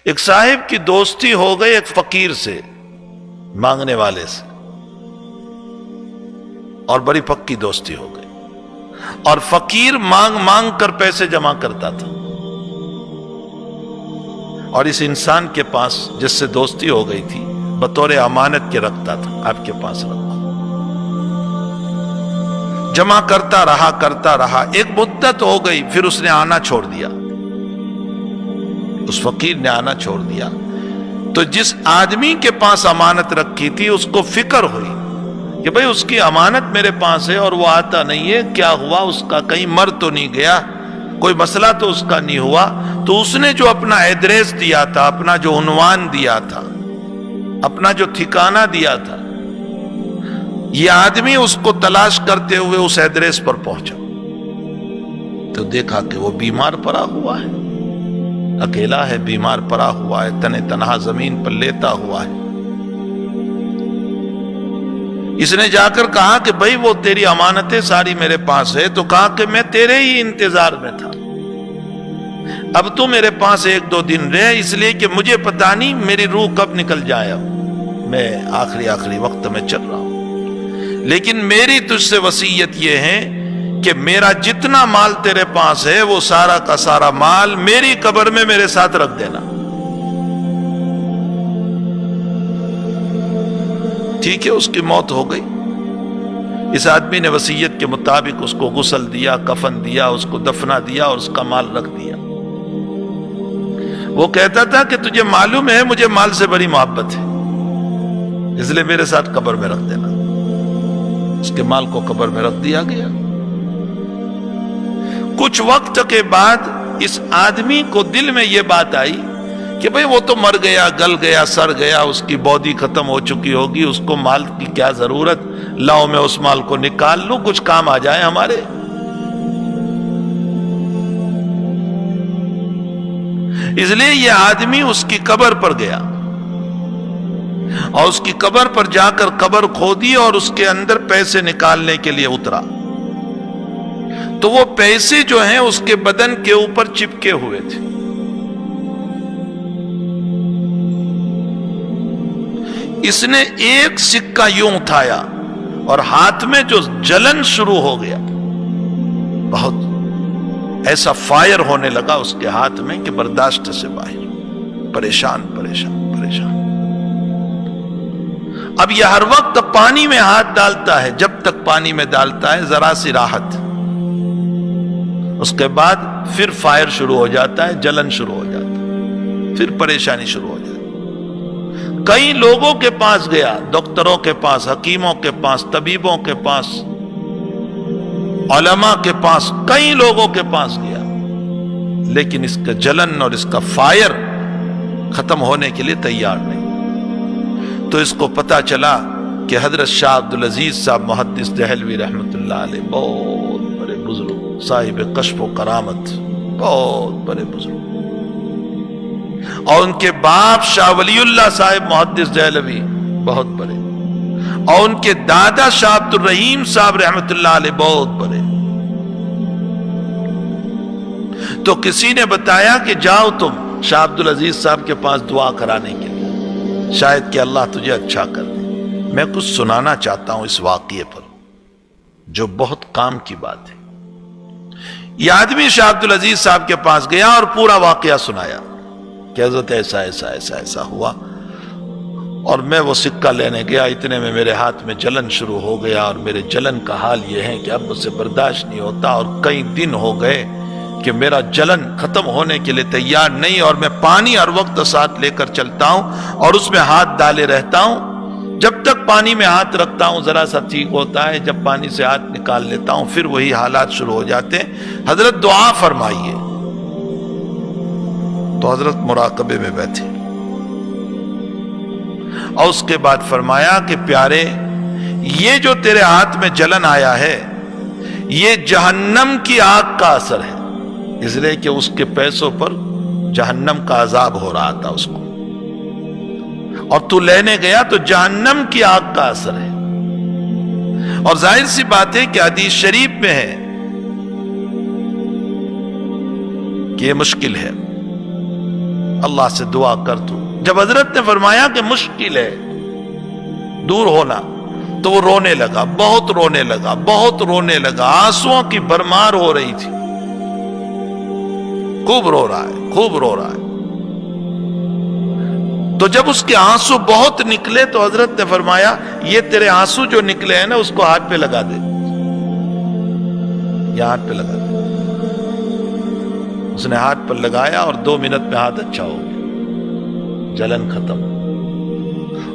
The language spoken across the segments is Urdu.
ایک صاحب کی دوستی ہو گئی ایک فقیر سے، مانگنے والے سے، اور بڑی پکی دوستی ہو گئی، اور فقیر مانگ مانگ کر پیسے جمع کرتا تھا، اور اس انسان کے پاس جس سے دوستی ہو گئی تھی بطور امانت کے رکھتا تھا، آپ کے پاس رکھو، جمع کرتا رہا، ایک مدت ہو گئی، پھر اس نے آنا چھوڑ دیا، اس فقیر نے آنا چھوڑ دیا، تو جس آدمی کے پاس امانت رکھی تھی اس کو فکر ہوئی کہ بھئی اس کی امانت میرے پاس ہے اور وہ آتا نہیں ہے، کیا ہوا اس کا، کہیں مر تو نہیں گیا، کوئی مسئلہ تو اس کا نہیں ہوا، تو اس نے جو اپنا ایڈریس دیا تھا، اپنا جو عنوان دیا تھا، اپنا جو ٹھکانہ دیا تھا، یہ آدمی اس کو تلاش کرتے ہوئے اس ایڈریس پر پہنچا، تو دیکھا کہ وہ بیمار پڑا ہوا ہے، اکیلا ہے، بیمار پڑا ہوا ہے، تنے تنہا زمین پر لیتا ہوا ہے۔ اس نے جا کر کہا کہ بھئی وہ تیری امانتیں ساری میرے پاس ہے، تو کہا کہ میں تیرے ہی انتظار میں تھا، اب تو میرے پاس 1-2 دن رہے، اس لیے کہ مجھے پتہ نہیں میری روح کب نکل جائے، اب میں آخری وقت میں چل رہا ہوں، لیکن میری تجھ سے وصیت یہ ہے کہ میرا جتنا مال تیرے پاس ہے وہ سارا کا سارا مال میری قبر میں میرے ساتھ رکھ دینا، ٹھیک ہے۔ اس کی موت ہو گئی، اس آدمی نے وصیت کے مطابق اس کو غسل دیا، کفن دیا، اس کو دفنا دیا اور اس کا مال رکھ دیا۔ وہ کہتا تھا کہ تجھے معلوم ہے مجھے مال سے بڑی محبت ہے، اس لیے میرے ساتھ قبر میں رکھ دینا۔ اس کے مال کو قبر میں رکھ دیا گیا۔ کچھ وقت کے بعد اس آدمی کو دل میں یہ بات آئی کہ بھئی وہ تو مر گیا، گل گیا، سڑ گیا، اس کی بودی ختم ہو چکی ہوگی، اس کو مال کی کیا ضرورت، لاؤ میں اس مال کو نکال لوں، کچھ کام آ جائے ہمارے۔ اس لیے یہ آدمی اس کی قبر پر گیا، اور اس کی قبر پر جا کر قبر کھودی اور اس کے اندر پیسے نکالنے کے لیے اترا، تو وہ پیسے جو ہیں اس کے بدن کے اوپر چپکے ہوئے تھے۔ اس نے ایک سکہ یوں اٹھایا اور ہاتھ میں جو جلن شروع ہو گیا، بہت ایسا فائر ہونے لگا اس کے ہاتھ میں کہ برداشت سے باہر، پریشان۔ اب یہ ہر وقت پانی میں ہاتھ ڈالتا ہے، جب تک پانی میں ڈالتا ہے ذرا سی راحت، اس کے بعد پھر فائر شروع ہو جاتا ہے، جلن شروع ہو جاتا ہے، پھر پریشانی شروع ہو جاتی ہے۔ کئی لوگوں کے پاس گیا، ڈاکٹروں کے پاس، حکیموں کے پاس، طبیبوں کے پاس، علماء کے پاس، کئی لوگوں کے پاس گیا، لیکن اس کا جلن اور اس کا فائر ختم ہونے کے لیے تیار نہیں۔ تو اس کو پتا چلا کہ حضرت شاہ عبدالعزیز صاحب محدث دہلوی رحمت اللہ علیہ بہت بڑے بزرگ، صاحب کشف و کرامت، بہت بڑے بزرگ، اور ان کے باپ شاہ ولی اللہ صاحب محدث دہلوی بہت بڑے، اور ان کے دادا شاہ عبد الرحیم صاحب رحمت اللہ علیہ بہت بڑے۔ تو کسی نے بتایا کہ جاؤ تم شاہ عبدالعزیز صاحب کے پاس دعا کرانے کے لیے، شاید کہ اللہ تجھے اچھا کر دے۔ میں کچھ سنانا چاہتا ہوں اس واقعے پر جو بہت کام کی بات ہے۔ یہ آدمی شاہ عبدالعزیز صاحب کے پاس گیا اور پورا واقعہ سنایا کہ حضرت ایسا ہوا، اور میں وہ سکہ لینے گیا، اتنے میں میرے ہاتھ میں جلن شروع ہو گیا، اور میرے جلن کا حال یہ ہے کہ اب مجھ سے برداشت نہیں ہوتا، اور کئی دن ہو گئے کہ میرا جلن ختم ہونے کے لیے تیار نہیں، اور میں پانی ہر وقت ساتھ لے کر چلتا ہوں اور اس میں ہاتھ ڈالے رہتا ہوں، جب تک پانی میں ہاتھ رکھتا ہوں ذرا سا ٹھیک ہوتا ہے، جب پانی سے ہاتھ نکال لیتا ہوں پھر وہی حالات شروع ہو جاتے ہیں، حضرت دعا فرمائیے۔ تو حضرت مراقبے میں بیٹھے، اور اس کے بعد فرمایا کہ پیارے، یہ جو تیرے ہاتھ میں جلن آیا ہے یہ جہنم کی آگ کا اثر ہے، اس لیے کہ اس کے پیسوں پر جہنم کا عذاب ہو رہا تھا اس کو، اور تو لینے گیا تو جہنم کی آگ کا اثر ہے۔ اور ظاہر سی بات ہے کہ حدیث شریف میں ہے کہ یہ مشکل ہے، اللہ سے دعا کر تو. جب حضرت نے فرمایا کہ مشکل ہے دور ہونا تو وہ رونے لگا, بہت رونے لگا, بہت رونے لگا, آنسوؤں کی بھرمار ہو رہی تھی, خوب رو رہا ہے, خوب رو رہا ہے. تو جب اس کے آنسو بہت نکلے تو حضرت نے فرمایا یہ تیرے آنسو جو نکلے ہیں نا اس کو ہاتھ پہ لگا دے, یہ ہاتھ پہ لگا دے. اس نے ہاتھ پر لگایا اور 2 منٹ میں ہاتھ اچھا ہو گیا, جلن ختم.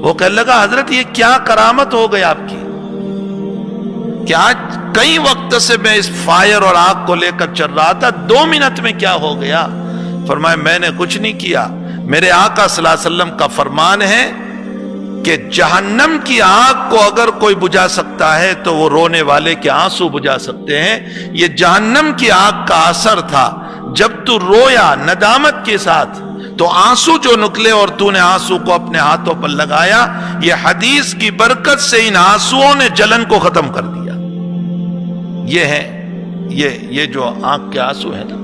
وہ کہنے لگا حضرت یہ کیا کرامت ہو گئی آپ کی کہ آج کئی وقت سے میں اس فائر اور آگ کو لے کر چل رہا تھا, 2 منٹ میں کیا ہو گیا؟ فرمایا میں نے کچھ نہیں کیا, میرے آقا صلی اللہ علیہ وسلم کا فرمان ہے کہ جہنم کی آگ کو اگر کوئی بجھا سکتا ہے تو وہ رونے والے کے آنسو بجھا سکتے ہیں. یہ جہنم کی آگ کا اثر تھا, جب تو رویا ندامت کے ساتھ تو آنسو جو نکلے اور تو نے آنسو کو اپنے ہاتھوں پر لگایا, یہ حدیث کی برکت سے ان آنسوؤں نے جلن کو ختم کر دیا. یہ ہے یہ جو آنکھ کے آنسو ہیں نا